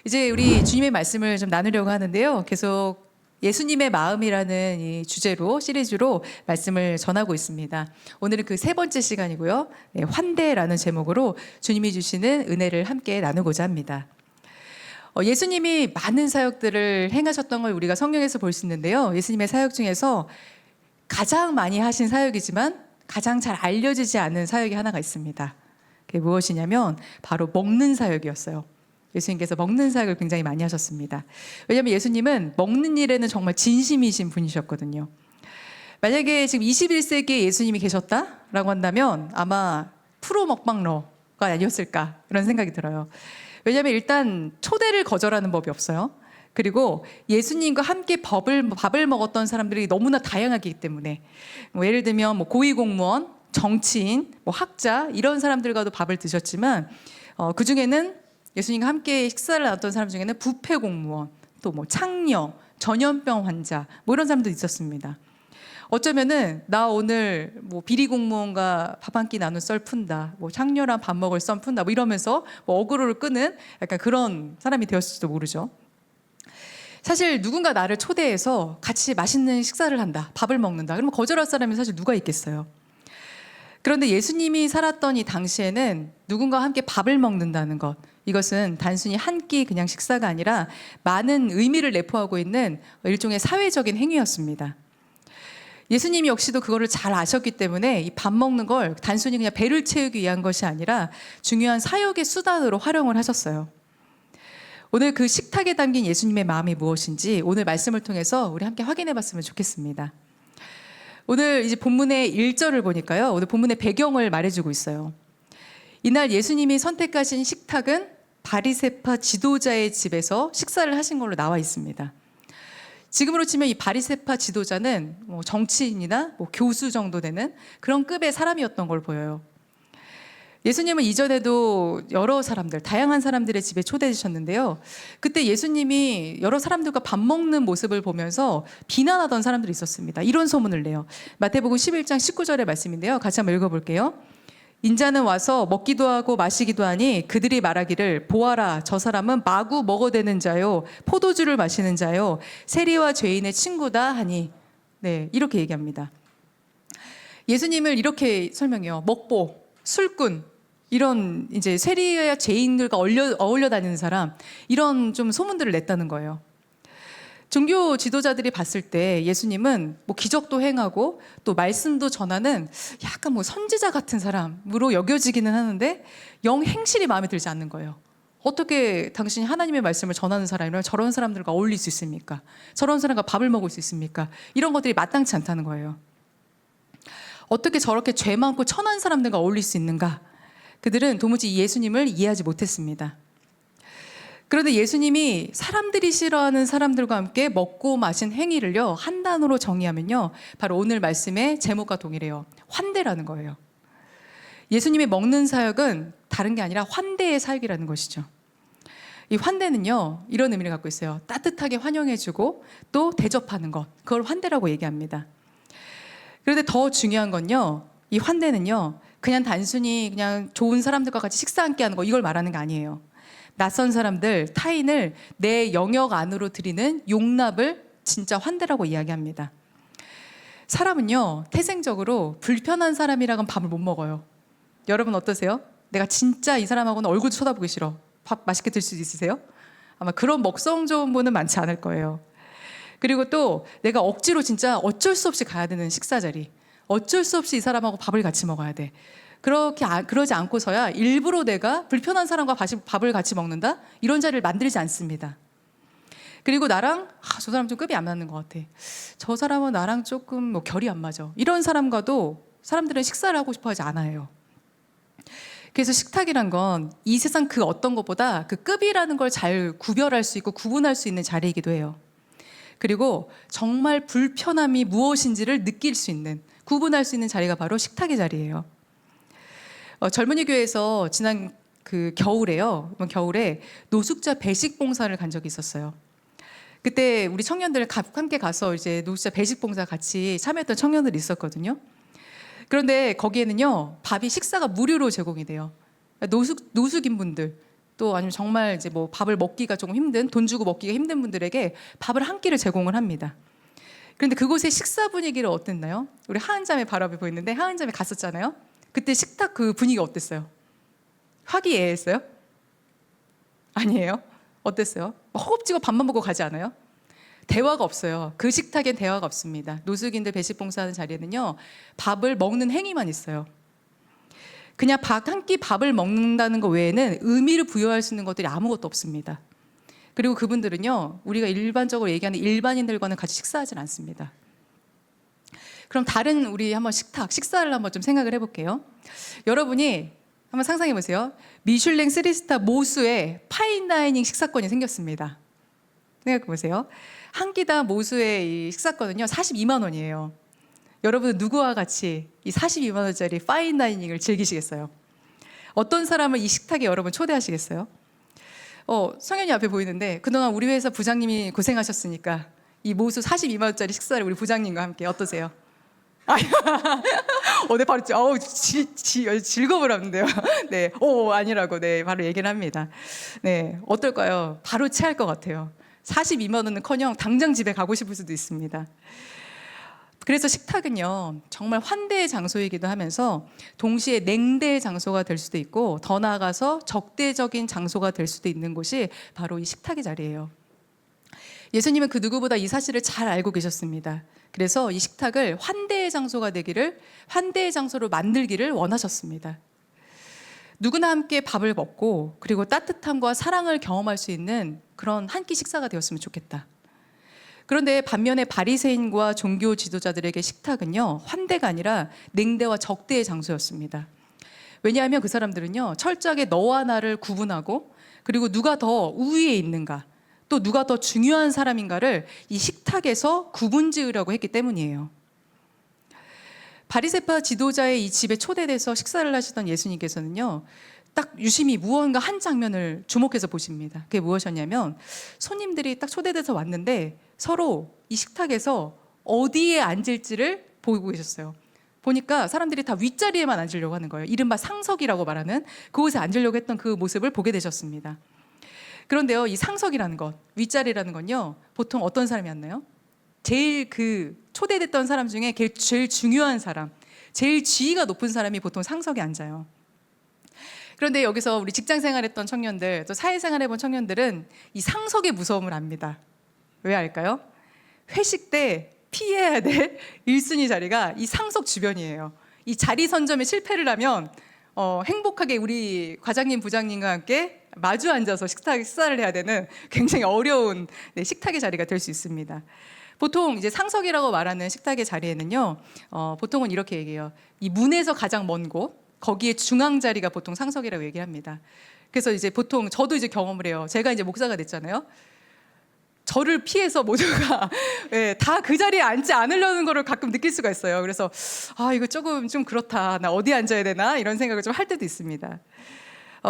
이제 우리 주님의 말씀을 좀 나누려고 하는데요. 계속 예수님의 마음이라는 이 주제로 시리즈로 말씀을 전하고 있습니다. 오늘은 그 세 번째 시간이고요. 네, 환대라는 제목으로 주님이 주시는 은혜를 함께 나누고자 합니다. 예수님이 많은 사역들을 행하셨던 걸 우리가 성경에서 볼 수 있는데요. 예수님의 사역 중에서 가장 많이 하신 사역이지만 가장 잘 알려지지 않은 사역이 하나가 있습니다. 그게 무엇이냐면 바로 먹는 사역이었어요. 예수님께서 먹는 사역을 굉장히 많이 하셨습니다. 왜냐하면 예수님은 먹는 일에는 정말 진심이신 분이셨거든요. 만약에 지금 21세기에 예수님이 계셨다라고 한다면 아마 프로 먹방러가 아니었을까 이런 생각이 들어요. 왜냐하면 일단 초대를 거절하는 법이 없어요. 그리고 예수님과 함께 밥을 먹었던 사람들이 너무나 다양하기 때문에 예를 들면 고위공무원, 정치인, 학자 이런 사람들과도 밥을 드셨지만 그 중에는 예수님과 함께 식사를 나눴던 사람 중에는 부패 공무원, 또 창녀, 전염병 환자 이런 사람도 있었습니다. 어쩌면은 나 오늘 비리 공무원과 밥 한 끼 나눈 썰 푼다, 창녀랑 밥 먹을 썰 푼다 이러면서 어그로를 끄는 약간 그런 사람이 되었을지도 모르죠. 사실 누군가 나를 초대해서 같이 맛있는 식사를 한다, 밥을 먹는다 그러면 거절할 사람이 사실 누가 있겠어요. 그런데 예수님이 살았던 이 당시에는 누군가와 함께 밥을 먹는다는 것, 이것은 단순히 한 끼 그냥 식사가 아니라 많은 의미를 내포하고 있는 일종의 사회적인 행위였습니다. 예수님이 역시도 그거를 잘 아셨기 때문에 이 밥 먹는 걸 단순히 그냥 배를 채우기 위한 것이 아니라 중요한 사역의 수단으로 활용을 하셨어요. 오늘 그 식탁에 담긴 예수님의 마음이 무엇인지 오늘 말씀을 통해서 우리 함께 확인해 봤으면 좋겠습니다. 오늘 이제 본문의 1절을 보니까요. 오늘 본문의 배경을 말해주고 있어요. 이날 예수님이 선택하신 식탁은 바리새파 지도자의 집에서 식사를 하신 걸로 나와 있습니다. 지금으로 치면 이 바리새파 지도자는 정치인이나 교수 정도 되는 그런 급의 사람이었던 걸 보여요. 예수님은 이전에도 여러 사람들, 다양한 사람들의 집에 초대해주셨는데요. 그때 예수님이 여러 사람들과 밥 먹는 모습을 보면서 비난하던 사람들이 있었습니다. 이런 소문을 내요. 마태복음 11장 19절의 말씀인데요. 같이 한번 읽어볼게요. 인자는 와서 먹기도 하고 마시기도 하니 그들이 말하기를 보아라, 저 사람은 마구 먹어대는 자요, 포도주를 마시는 자요, 세리와 죄인의 친구다 하니, 네, 이렇게 얘기합니다. 예수님을 이렇게 설명해요. 먹보, 술꾼, 이런 이제 세리와 죄인들과 어울려 다니는 사람, 이런 좀 소문들을 냈다는 거예요. 종교 지도자들이 봤을 때 예수님은 기적도 행하고 또 말씀도 전하는 약간 선지자 같은 사람으로 여겨지기는 하는데 영 행실이 마음에 들지 않는 거예요. 어떻게 당신이 하나님의 말씀을 전하는 사람이라면 저런 사람들과 어울릴 수 있습니까? 저런 사람과 밥을 먹을 수 있습니까? 이런 것들이 마땅치 않다는 거예요. 어떻게 저렇게 죄 많고 천한 사람들과 어울릴 수 있는가? 그들은 도무지 예수님을 이해하지 못했습니다. 그런데 예수님이 사람들이 싫어하는 사람들과 함께 먹고 마신 행위를요, 한 단어로 정의하면요, 바로 오늘 말씀의 제목과 동일해요. 환대라는 거예요. 예수님이 먹는 사역은 다른 게 아니라 환대의 사역이라는 것이죠. 이 환대는요, 이런 의미를 갖고 있어요. 따뜻하게 환영해주고 또 대접하는 것, 그걸 환대라고 얘기합니다. 그런데 더 중요한 건요, 이 환대는요, 그냥 단순히 그냥 좋은 사람들과 같이 식사 함께 하는 거, 이걸 말하는 게 아니에요. 낯선 사람들, 타인을 내 영역 안으로 들이는 용납을 진짜 환대라고 이야기합니다. 사람은요, 태생적으로 불편한 사람이랑은 밥을 못 먹어요. 여러분 어떠세요? 내가 진짜 이 사람하고는 얼굴도 쳐다보기 싫어. 밥 맛있게 들 수 있으세요? 아마 그런 먹성 좋은 분은 많지 않을 거예요. 그리고 또 내가 억지로 진짜 어쩔 수 없이 가야 되는 식사 자리, 어쩔 수 없이 이 사람하고 밥을 같이 먹어야 돼. 그러지 않고서야 일부러 내가 불편한 사람과 밥을 같이 먹는다? 이런 자리를 만들지 않습니다. 그리고 나랑 저 사람 좀 급이 안 맞는 것 같아. 저 사람은 나랑 조금 결이 안 맞아. 이런 사람과도 사람들은 식사를 하고 싶어 하지 않아요. 그래서 식탁이란 건 이 세상 그 어떤 것보다 그 급이라는 걸 잘 구별할 수 있고 구분할 수 있는 자리이기도 해요. 그리고 정말 불편함이 무엇인지를 느낄 수 있는, 구분할 수 있는 자리가 바로 식탁의 자리예요. 젊은이 교회에서 지난 겨울에 노숙자 배식 봉사를 간 적이 있었어요. 그때 우리 청년들 함께 가서 이제 노숙자 배식 봉사 같이 참여했던 청년들이 있었거든요. 그런데 거기에는요, 식사가 무료로 제공이 돼요. 노숙인 분들, 또 아니면 정말 이제 뭐 밥을 먹기가 조금 힘든, 돈 주고 먹기가 힘든 분들에게 밥을 한 끼를 제공을 합니다. 그런데 그곳의 식사 분위기를 어땠나요? 우리 하은자매 바로 앞에 보이는데 하은자매 갔었잖아요. 그때 식탁 그 분위기가 어땠어요? 화기애애했어요? 아니에요? 어땠어요? 허겁지겁 밥만 먹고 가지 않아요? 대화가 없어요. 그 식탁엔 대화가 없습니다. 노숙인들 배식 봉사하는 자리에는요, 밥을 먹는 행위만 있어요. 그냥 한 끼 밥을 먹는다는 것 외에는 의미를 부여할 수 있는 것들이 아무것도 없습니다. 그리고 그분들은요, 우리가 일반적으로 얘기하는 일반인들과는 같이 식사하진 않습니다. 그럼 다른 우리 한번 식사를 한번 좀 생각을 해볼게요. 여러분이 한번 상상해 보세요. 미슐랭 3스타 모수에 파인다이닝 식사권이 생겼습니다. 생각해 보세요. 한 끼당 모수의 이 식사권은요 42만 원이에요. 여러분은 누구와 같이 이 42만 원짜리 파인다이닝을 즐기시겠어요? 어떤 사람을 이 식탁에 여러분 초대하시겠어요? 성현이 앞에 보이는데 그동안 우리 회사 부장님이 고생하셨으니까 이 모수 42만 원짜리 식사를 우리 부장님과 함께 어떠세요? 네, 바로 즐거워하는데요. 네, 아니라고 네 바로 얘기를 합니다. 네, 어떨까요? 바로 체할 것 같아요. 42만 원은커녕 당장 집에 가고 싶을 수도 있습니다. 그래서 식탁은요 정말 환대의 장소이기도 하면서 동시에 냉대의 장소가 될 수도 있고 더 나아가서 적대적인 장소가 될 수도 있는 곳이 바로 이 식탁의 자리예요. 예수님은 그 누구보다 이 사실을 잘 알고 계셨습니다. 그래서 이 식탁을 환대의 장소가 되기를, 환대의 장소로 만들기를 원하셨습니다. 누구나 함께 밥을 먹고 그리고 따뜻함과 사랑을 경험할 수 있는 그런 한 끼 식사가 되었으면 좋겠다. 그런데 반면에 바리새인과 종교 지도자들에게 식탁은요 환대가 아니라 냉대와 적대의 장소였습니다. 왜냐하면 그 사람들은요 철저하게 너와 나를 구분하고 그리고 누가 더 우위에 있는가 또 누가 더 중요한 사람인가를 이 식탁에서 구분 지으려고 했기 때문이에요. 바리새파 지도자의 이 집에 초대돼서 식사를 하시던 예수님께서는요 딱 유심히 무언가 한 장면을 주목해서 보십니다. 그게 무엇이었냐면 손님들이 딱 초대돼서 왔는데 서로 이 식탁에서 어디에 앉을지를 보고 계셨어요. 보니까 사람들이 다 윗자리에만 앉으려고 하는 거예요. 이른바 상석이라고 말하는 그곳에 앉으려고 했던 그 모습을 보게 되셨습니다. 그런데요, 이 상석이라는 것, 윗자리라는 건요, 보통 어떤 사람이 앉나요? 제일 그 초대됐던 사람 중에 제일 중요한 사람, 제일 지위가 높은 사람이 보통 상석에 앉아요. 그런데 여기서 우리 직장 생활했던 청년들, 또 사회생활 해본 청년들은 이 상석의 무서움을 압니다. 왜 알까요? 회식 때 피해야 될 1순위 자리가 이 상석 주변이에요. 이 자리 선점에 실패를 하면 행복하게 우리 과장님, 부장님과 함께 마주 앉아서 식사를 해야 되는 굉장히 어려운 식탁의 자리가 될 수 있습니다. 보통 이제 상석이라고 말하는 식탁의 자리에는요, 보통은 이렇게 얘기해요. 이 문에서 가장 먼 곳, 거기에 중앙 자리가 보통 상석이라고 얘기합니다. 그래서 이제 보통 저도 이제 경험을 해요. 제가 이제 목사가 됐잖아요. 저를 피해서 모두가 다 그 자리에 앉지 않으려는 거를 가끔 느낄 수가 있어요. 그래서 이거 조금 좀 그렇다. 나 어디 앉아야 되나 이런 생각을 좀 할 때도 있습니다.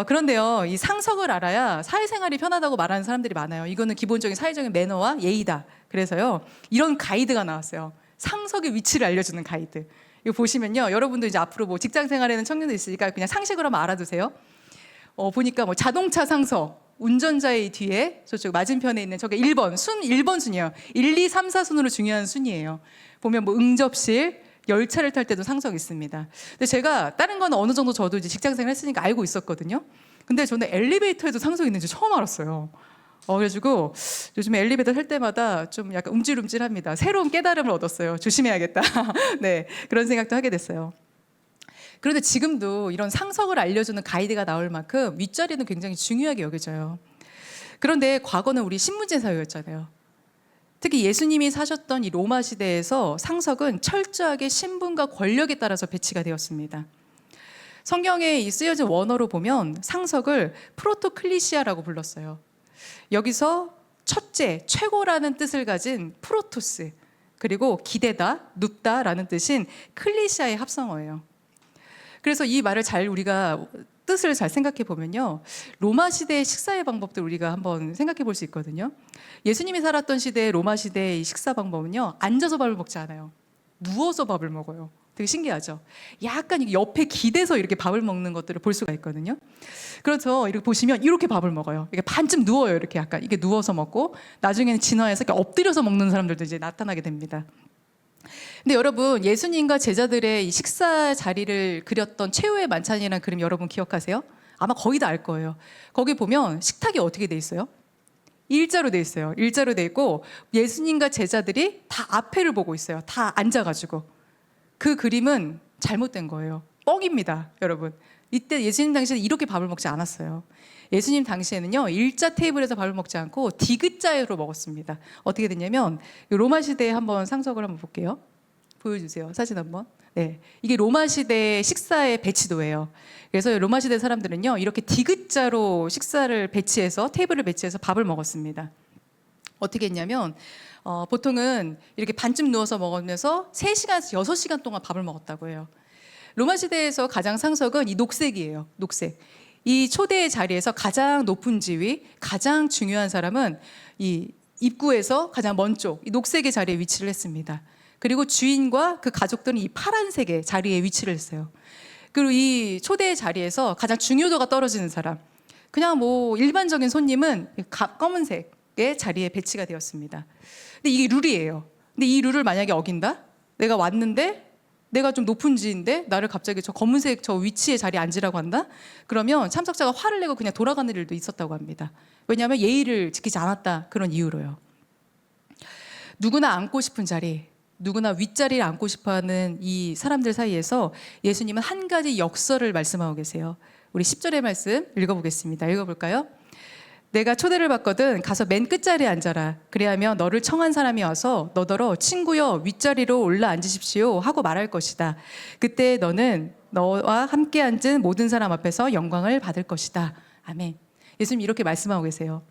그런데요, 이 상석을 알아야 사회생활이 편하다고 말하는 사람들이 많아요. 이거는 기본적인 사회적인 매너와 예의다. 그래서요, 이런 가이드가 나왔어요. 상석의 위치를 알려주는 가이드. 이거 보시면요, 여러분도 이제 앞으로 뭐 직장 생활에는 청년들 있으니까 그냥 상식으로 한번 알아두세요. 보니까 뭐 자동차 상석, 운전자의 뒤에 저쪽 맞은편에 있는 저게 1번 순이에요. 1, 2, 3, 4순으로 중요한 순이에요. 보면 뭐 응접실, 열차를 탈 때도 상석이 있습니다. 근데 제가 다른 건 어느 정도 저도 이제 직장생활 했으니까 알고 있었거든요. 근데 저는 엘리베이터에도 상석이 있는지 처음 알았어요. 그래가지고 요즘에 엘리베이터 탈 때마다 좀 약간 움찔움찔합니다. 새로운 깨달음을 얻었어요. 조심해야겠다. 네, 그런 생각도 하게 됐어요. 그런데 지금도 이런 상석을 알려주는 가이드가 나올 만큼 윗자리는 굉장히 중요하게 여겨져요. 그런데 과거는 우리 신분제 사회였잖아요. 특히 예수님이 사셨던 이 로마 시대에서 상석은 철저하게 신분과 권력에 따라서 배치가 되었습니다. 성경에 이 쓰여진 원어로 보면 상석을 프로토클리시아라고 불렀어요. 여기서 첫째, 최고라는 뜻을 가진 프로토스, 그리고 기대다, 눕다라는 뜻인 클리시아의 합성어예요. 그래서 이 말을 우리가 뜻을 잘 생각해 보면요, 로마 시대의 식사의 방법들 우리가 한번 생각해 볼 수 있거든요. 예수님이 살았던 시대의 로마 시대의 이 식사 방법은요, 앉아서 밥을 먹지 않아요. 누워서 밥을 먹어요. 되게 신기하죠. 약간 이게 옆에 기대서 이렇게 밥을 먹는 것들을 볼 수가 있거든요. 그래서 이렇게 보시면 이렇게 밥을 먹어요. 이게 반쯤 누워요. 이렇게 약간 이게 누워서 먹고 나중에는 진화해서 이렇게 엎드려서 먹는 사람들도 이제 나타나게 됩니다. 근데 여러분, 예수님과 제자들의 이 식사 자리를 그렸던 최후의 만찬이라는 그림 여러분 기억하세요? 아마 거의 다 알 거예요. 거기 보면 식탁이 어떻게 돼 있어요? 일자로 돼 있어요. 일자로 돼 있고 예수님과 제자들이 다 앞에를 보고 있어요. 다 앉아가지고. 그 그림은 잘못된 거예요. 뻥입니다, 여러분. 이때 예수님 당시에는 이렇게 밥을 먹지 않았어요. 예수님 당시에는요, 일자 테이블에서 밥을 먹지 않고 디귿자로 먹었습니다. 어떻게 됐냐면 로마 시대에 한번 상석을 한번 볼게요. 보여주세요. 사진 한번. 네, 이게 로마 시대 식사의 배치도예요. 그래서 로마 시대 사람들은요, 이렇게 디귿자로 식사를 배치해서 테이블을 배치해서 밥을 먹었습니다. 어떻게 했냐면 보통은 이렇게 반쯤 누워서 먹으면서 3시간에서 6시간 동안 밥을 먹었다고 해요. 로마 시대에서 가장 상석은 이 녹색이에요. 녹색. 이 초대의 자리에서 가장 높은 지위, 가장 중요한 사람은 이 입구에서 가장 먼 쪽, 이 녹색의 자리에 위치를 했습니다. 그리고 주인과 그 가족들은 이 파란색의 자리에 위치를 했어요. 그리고 이 초대의 자리에서 가장 중요도가 떨어지는 사람, 그냥 뭐 일반적인 손님은 검은색의 자리에 배치가 되었습니다. 근데 이게 룰이에요. 근데 이 룰을 만약에 어긴다? 내가 왔는데 내가 좀 높은 지인데 나를 갑자기 저 검은색 저 위치의 자리에 앉으라고 한다? 그러면 참석자가 화를 내고 그냥 돌아가는 일도 있었다고 합니다. 왜냐하면 예의를 지키지 않았다, 그런 이유로요. 누구나 앉고 싶은 자리, 누구나 윗자리를 앉고 싶어하는 이 사람들 사이에서 예수님은 한 가지 역설을 말씀하고 계세요. 우리 10절의 말씀 읽어보겠습니다. 읽어볼까요? 내가 초대를 받거든 가서 맨 끝자리에 앉아라. 그래야면 너를 청한 사람이 와서 너더러 친구여 윗자리로 올라 앉으십시오 하고 말할 것이다. 그때 너는 너와 함께 앉은 모든 사람 앞에서 영광을 받을 것이다. 아멘. 예수님 이렇게 말씀하고 계세요.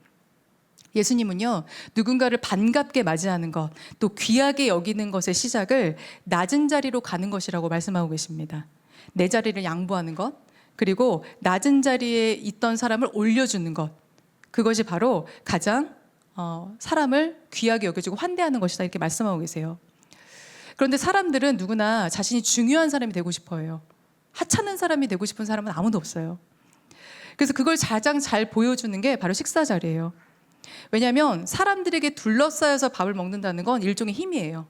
예수님은요, 누군가를 반갑게 맞이하는 것, 또 귀하게 여기는 것의 시작을 낮은 자리로 가는 것이라고 말씀하고 계십니다. 내 자리를 양보하는 것, 그리고 낮은 자리에 있던 사람을 올려주는 것, 그것이 바로 가장 사람을 귀하게 여겨주고 환대하는 것이다, 이렇게 말씀하고 계세요. 그런데 사람들은 누구나 자신이 중요한 사람이 되고 싶어 해요. 하찮은 사람이 되고 싶은 사람은 아무도 없어요. 그래서 그걸 가장 잘 보여주는 게 바로 식사 자리예요. 왜냐하면 사람들에게 둘러싸여서 밥을 먹는다는 건 일종의 힘이에요.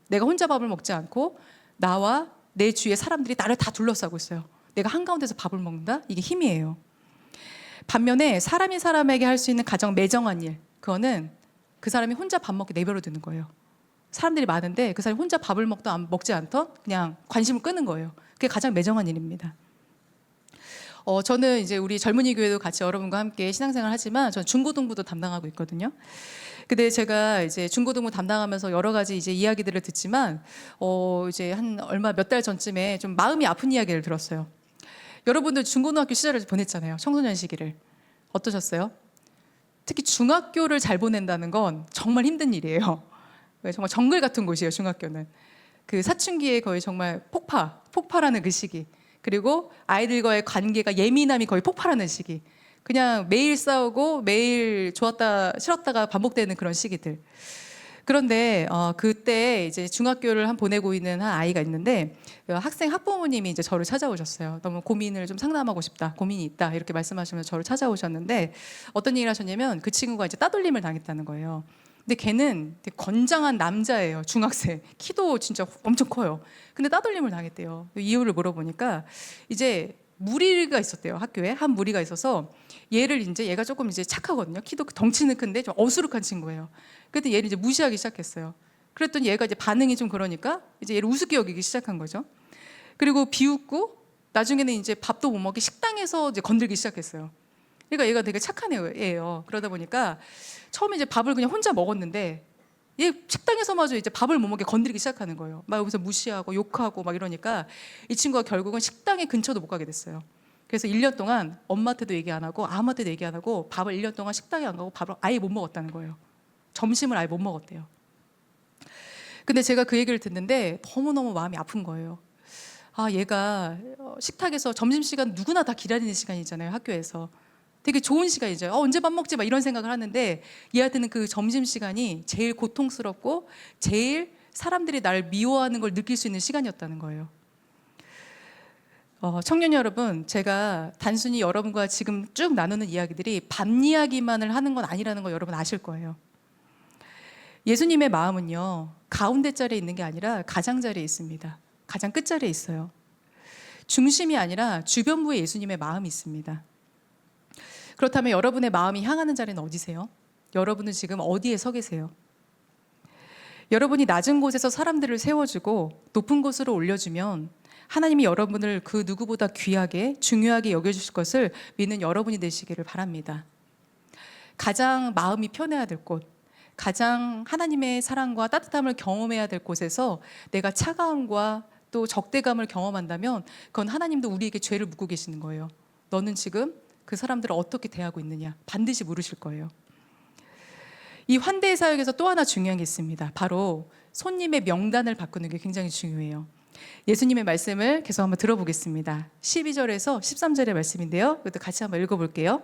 내가 혼자 밥을 먹지 않고 나와 내 주위에 사람들이 나를 다 둘러싸고 있어요. 내가 한가운데서 밥을 먹는다? 이게 힘이에요. 반면에 사람이 사람에게 할 수 있는 가장 매정한 일, 그거는 그 사람이 혼자 밥 먹게 내버려 두는 거예요. 사람들이 많은데 그 사람이 혼자 밥을 먹지 않던 그냥 관심을 끄는 거예요. 그게 가장 매정한 일입니다. 저는 이제 우리 젊은이 교회도 같이 여러분과 함께 신앙생활 하지만 저는 중고등부도 담당하고 있거든요. 근데 제가 이제 중고등부 담당하면서 여러 가지 이제 이야기들을 듣지만 이제 한 얼마 몇 달 전쯤에 좀 마음이 아픈 이야기를 들었어요. 여러분들 중고등학교 시절을 보냈잖아요. 청소년 시기를. 어떠셨어요? 특히 중학교를 잘 보낸다는 건 정말 힘든 일이에요. 정말 정글 같은 곳이에요, 중학교는. 그 사춘기에 거의 정말 폭발하는 그 시기. 그리고 아이들과의 관계가 예민함이 거의 폭발하는 시기. 그냥 매일 싸우고 매일 좋았다 싫었다가 반복되는 그런 시기들. 그런데 그때 이제 중학교를 보내고 있는 한 아이가 있는데 학생 학부모님이 이제 저를 찾아오셨어요. 너무 고민을 좀 상담하고 싶다, 고민이 있다, 이렇게 말씀하시면서 저를 찾아오셨는데 어떤 얘기를 하셨냐면 그 친구가 이제 따돌림을 당했다는 거예요. 근데 걔는 되게 건장한 남자예요. 중학생. 키도 진짜 엄청 커요. 근데 따돌림을 당했대요. 이유를 물어보니까 이제 무리가 있었대요. 학교에 한 무리가 있어서 얘가 조금 이제 착하거든요. 키도 덩치는 큰데 좀 어수룩한 친구예요. 그랬더니 얘를 이제 무시하기 시작했어요. 그랬더니 얘가 이제 반응이 좀 그러니까 이제 얘를 우습게 여기기 시작한 거죠. 그리고 비웃고 나중에는 이제 밥도 못 먹게 식당에서 이제 건들기 시작했어요. 그러니까 얘가 되게 착한 애예요. 그러다 보니까 처음에 이제 밥을 그냥 혼자 먹었는데 얘 식당에서마저 이제 밥을 못 먹게 건드리기 시작하는 거예요. 막 여기서 무시하고 욕하고 막 이러니까 이 친구가 결국은 식당의 근처도 못 가게 됐어요. 그래서 1년 동안 엄마한테도 얘기 안 하고 아무한테도 얘기 안 하고 밥을 1년 동안 식당에 안 가고 밥을 아예 못 먹었다는 거예요. 점심을 아예 못 먹었대요. 근데 제가 그 얘기를 듣는데 너무너무 마음이 아픈 거예요. 얘가 식탁에서 점심시간 누구나 다 기다리는 시간이잖아요, 학교에서. 되게 좋은 시간이죠. 언제 밥 먹지? 막 이런 생각을 하는데 얘한테는 그 점심시간이 제일 고통스럽고 제일 사람들이 날 미워하는 걸 느낄 수 있는 시간이었다는 거예요. 청년 여러분, 제가 단순히 여러분과 지금 쭉 나누는 이야기들이 밤 이야기만을 하는 건 아니라는 거 여러분 아실 거예요. 예수님의 마음은요, 가운데 자리에 있는 게 아니라 가장자리에 있습니다. 가장 끝자리에 있어요. 중심이 아니라 주변부에 예수님의 마음이 있습니다. 그렇다면 여러분의 마음이 향하는 자리는 어디세요? 여러분은 지금 어디에 서 계세요? 여러분이 낮은 곳에서 사람들을 세워주고 높은 곳으로 올려주면 하나님이 여러분을 그 누구보다 귀하게 중요하게 여겨주실 것을 믿는 여러분이 되시기를 바랍니다. 가장 마음이 편해야 될 곳, 가장 하나님의 사랑과 따뜻함을 경험해야 될 곳에서 내가 차가움과 또 적대감을 경험한다면 그건 하나님도 우리에게 죄를 묻고 계시는 거예요. 너는 지금 그 사람들을 어떻게 대하고 있느냐 반드시 물으실 거예요. 이 환대의 사역에서 또 하나 중요한 게 있습니다. 바로 손님의 명단을 바꾸는 게 굉장히 중요해요. 예수님의 말씀을 계속 한번 들어보겠습니다. 12절에서 13절의 말씀인데요. 이것도 같이 한번 읽어볼게요.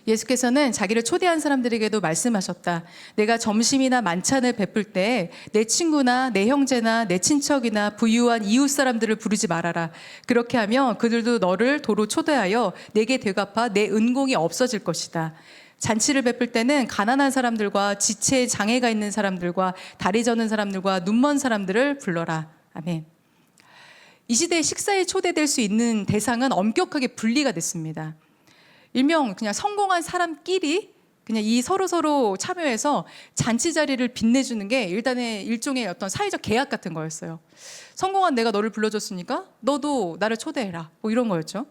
예수께서는 자기를 초대한 사람들에게도 말씀하셨다. 내가 점심이나 만찬을 베풀 때 내 친구나 내 형제나 내 친척이나 부유한 이웃 사람들을 부르지 말아라. 그렇게 하면 그들도 너를 도로 초대하여 내게 되갚아 내 은공이 없어질 것이다. 잔치를 베풀 때는 가난한 사람들과 지체에 장애가 있는 사람들과 다리 저는 사람들과 눈먼 사람들을 불러라. 아멘. 이 시대에 식사에 초대될 수 있는 대상은 엄격하게 분리가 됐습니다. 일명 그냥 성공한 사람끼리 그냥 이 서로 참여해서 잔치 자리를 빛내주는 게 일종의 어떤 사회적 계약 같은 거였어요. 성공한 내가 너를 불러줬으니까 너도 나를 초대해라. 뭐 이런 거였죠.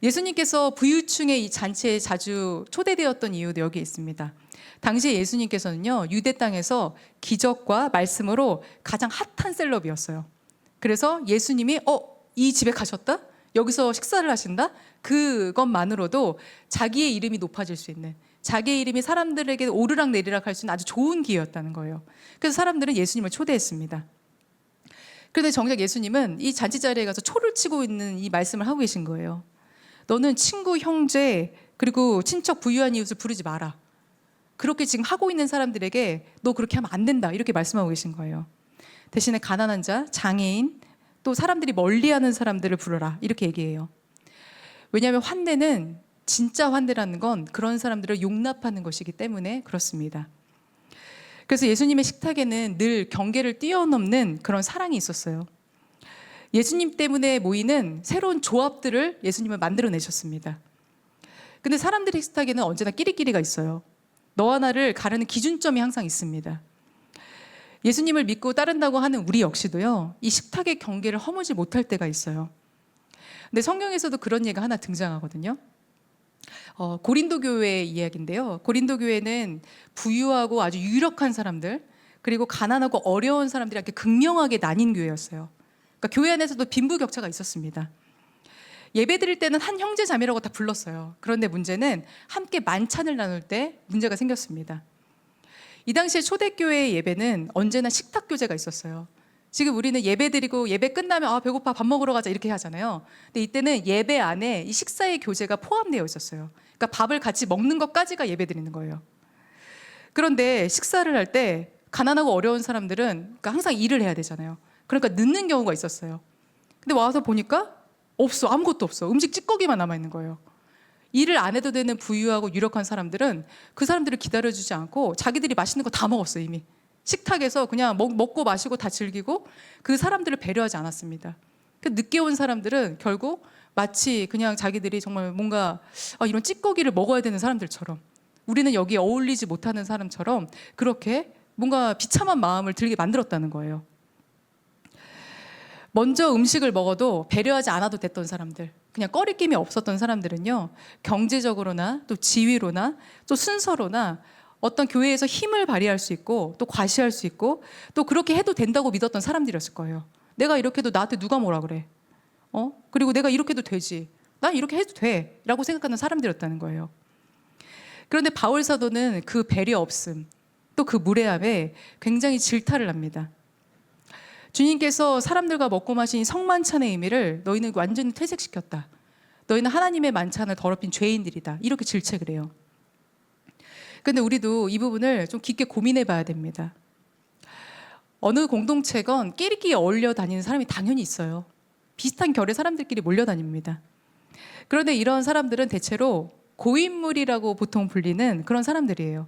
예수님께서 부유층의 이 잔치에 자주 초대되었던 이유도 여기 있습니다. 당시에 예수님께서는요, 유대 땅에서 기적과 말씀으로 가장 핫한 셀럽이었어요. 그래서 예수님이 이 집에 가셨다? 여기서 식사를 하신다? 그것만으로도 자기의 이름이 높아질 수 있는, 자기의 이름이 사람들에게 오르락 내리락 할 수 있는 아주 좋은 기회였다는 거예요. 그래서 사람들은 예수님을 초대했습니다. 그런데 정작 예수님은 이 잔치 자리에 가서 초를 치고 있는 이 말씀을 하고 계신 거예요. 너는 친구, 형제, 그리고 친척, 부유한 이웃을 부르지 마라. 그렇게 지금 하고 있는 사람들에게 너 그렇게 하면 안 된다. 이렇게 말씀하고 계신 거예요. 대신에 가난한 자, 장애인, 또 사람들이 멀리하는 사람들을 부르라. 이렇게 얘기해요. 왜냐하면 환대는, 진짜 환대라는 건 그런 사람들을 용납하는 것이기 때문에 그렇습니다. 그래서 예수님의 식탁에는 늘 경계를 뛰어넘는 그런 사랑이 있었어요. 예수님 때문에 모이는 새로운 조합들을 예수님은 만들어내셨습니다. 근데 사람들의 식탁에는 언제나 끼리끼리가 있어요. 너와 나를 가르는 기준점이 항상 있습니다. 예수님을 믿고 따른다고 하는 우리 역시도요, 이 식탁의 경계를 허무지 못할 때가 있어요. 근데 성경에서도 그런 예가 하나 등장하거든요. 고린도 교회의 이야기인데요. 고린도 교회는 부유하고 아주 유력한 사람들, 그리고 가난하고 어려운 사람들이 이렇게 극명하게 나뉜 교회였어요. 그러니까 교회 안에서도 빈부격차가 있었습니다. 예배 드릴 때는 한 형제 자매라고 다 불렀어요. 그런데 문제는 함께 만찬을 나눌 때 문제가 생겼습니다. 이 당시에 초대교회의 예배는 언제나 식탁 교제가 있었어요. 지금 우리는 예배 드리고 예배 끝나면 배고파 밥 먹으러 가자 이렇게 하잖아요. 근데 이때는 예배 안에 이 식사의 교제가 포함되어 있었어요. 그러니까 밥을 같이 먹는 것까지가 예배 드리는 거예요. 그런데 식사를 할 때 가난하고 어려운 사람들은 그러니까 항상 일을 해야 되잖아요. 그러니까 늦는 경우가 있었어요. 근데 와서 보니까 아무것도 없어. 음식 찌꺼기만 남아있는 거예요. 일을 안 해도 되는 부유하고 유력한 사람들은 그 사람들을 기다려주지 않고 자기들이 맛있는 거 다 먹었어요. 이미 식탁에서 그냥 먹고 마시고 다 즐기고 그 사람들을 배려하지 않았습니다. 늦게 온 사람들은 결국 마치 그냥 자기들이 정말 뭔가 이런 찌꺼기를 먹어야 되는 사람들처럼, 우리는 여기에 어울리지 못하는 사람처럼 그렇게 뭔가 비참한 마음을 들게 만들었다는 거예요. 먼저 음식을 먹어도 배려하지 않아도 됐던 사람들, 그냥 꺼리낌이 없었던 사람들은요, 경제적으로나 또 지위로나 또 순서로나 어떤 교회에서 힘을 발휘할 수 있고 또 과시할 수 있고 또 그렇게 해도 된다고 믿었던 사람들이었을 거예요. 내가 이렇게 해도 나한테 누가 뭐라 그래? 그리고 내가 이렇게 해도 되지. 난 이렇게 해도 돼. 라고 생각하는 사람들이었다는 거예요. 그런데 바울 사도는 그 배려 없음, 또 그 무례함에 굉장히 질타를 합니다. 주님께서 사람들과 먹고 마신 성만찬의 의미를 너희는 완전히 퇴색시켰다. 너희는 하나님의 만찬을 더럽힌 죄인들이다. 이렇게 질책을 해요. 그런데 우리도 이 부분을 좀 깊게 고민해 봐야 됩니다. 어느 공동체건 끼리끼리 어울려 다니는 사람이 당연히 있어요. 비슷한 결의 사람들끼리 몰려다닙니다. 그런데 이런 사람들은 대체로 고인물이라고 보통 불리는 그런 사람들이에요.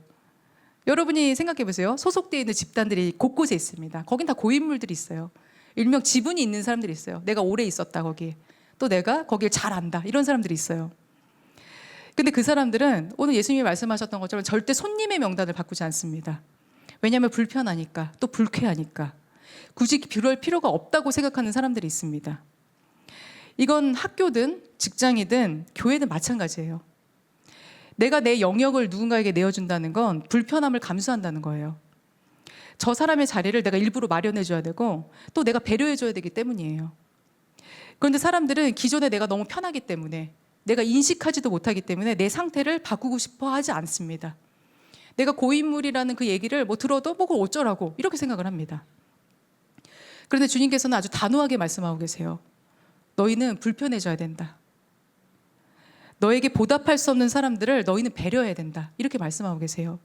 여러분이 생각해 보세요. 소속되어 있는 집단들이 곳곳에 있습니다. 거긴 다 고인물들이 있어요. 일명 지분이 있는 사람들이 있어요. 내가 오래 있었다 거기에. 또 내가 거길 잘 안다. 이런 사람들이 있어요. 근데 그 사람들은 오늘 예수님이 말씀하셨던 것처럼 절대 손님의 명단을 바꾸지 않습니다. 왜냐하면 불편하니까, 또 불쾌하니까. 굳이 그럴 필요가 없다고 생각하는 사람들이 있습니다. 이건 학교든 직장이든 교회든 마찬가지예요. 내가 내 영역을 누군가에게 내어준다는 건 불편함을 감수한다는 거예요. 저 사람의 자리를 내가 일부러 마련해줘야 되고 또 내가 배려해줘야 되기 때문이에요. 그런데 사람들은 기존에 내가 너무 편하기 때문에, 내가 인식하지도 못하기 때문에 내 상태를 바꾸고 싶어 하지 않습니다. 내가 고인물이라는 그 얘기를 들어도 그걸 어쩌라고 이렇게 생각을 합니다. 그런데 주님께서는 아주 단호하게 말씀하고 계세요. 너희는 불편해져야 된다. 너에게 보답할 수 없는 사람들을 너희는 배려해야 된다. 이렇게 말씀하고 계세요.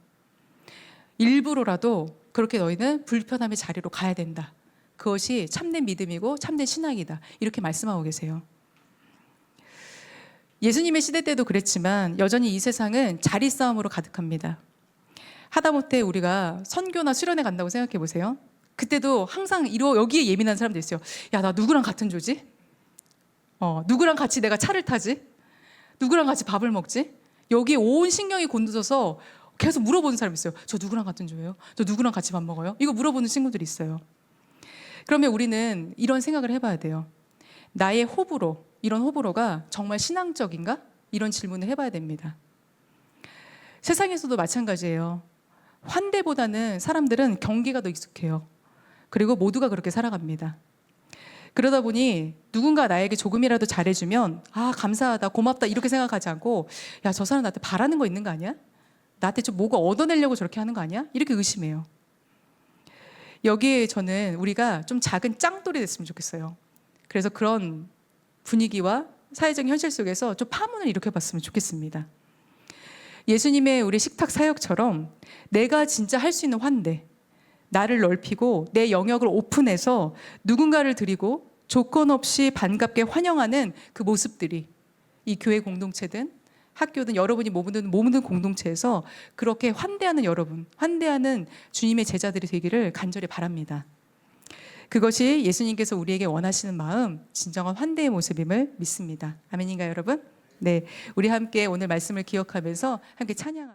일부러라도 그렇게 너희는 불편함의 자리로 가야 된다. 그것이 참된 믿음이고 참된 신앙이다. 이렇게 말씀하고 계세요. 예수님의 시대 때도 그랬지만 여전히 이 세상은 자리 싸움으로 가득합니다. 하다못해 우리가 선교나 수련회 간다고 생각해 보세요. 그때도 항상 여기에 예민한 사람들 있어요. 야, 나 누구랑 같은 조지? 누구랑 같이 내가 차를 타지? 누구랑 같이 밥을 먹지? 여기에 온 신경이 곤두서서 계속 물어보는 사람이 있어요. 저 누구랑 같은 조예요? 저 누구랑 같이 밥 먹어요? 이거 물어보는 친구들이 있어요. 그러면 우리는 이런 생각을 해봐야 돼요. 나의 호불호, 이런 호불호가 정말 신앙적인가? 이런 질문을 해봐야 됩니다. 세상에서도 마찬가지예요. 환대보다는 사람들은 경계가 더 익숙해요. 그리고 모두가 그렇게 살아갑니다. 그러다 보니 누군가 나에게 조금이라도 잘해주면 감사하다, 고맙다 이렇게 생각하지 않고 야, 저 사람 나한테 바라는 거 있는 거 아니야? 나한테 좀 뭐가 얻어내려고 저렇게 하는 거 아니야? 이렇게 의심해요. 여기에 저는 우리가 좀 작은 짱돌이 됐으면 좋겠어요. 그래서 그런 분위기와 사회적 현실 속에서 좀 파문을 일으켜봤으면 좋겠습니다. 예수님의 우리 식탁 사역처럼 내가 진짜 할 수 있는 환대, 나를 넓히고 내 영역을 오픈해서 누군가를 드리고 조건 없이 반갑게 환영하는 그 모습들이 이 교회 공동체든 학교든 여러분이 머무는 공동체에서 그렇게 환대하는 여러분, 환대하는 주님의 제자들이 되기를 간절히 바랍니다. 그것이 예수님께서 우리에게 원하시는 마음, 진정한 환대의 모습임을 믿습니다. 아멘인가요, 여러분? 네, 우리 함께 오늘 말씀을 기억하면서 함께 찬양합니다.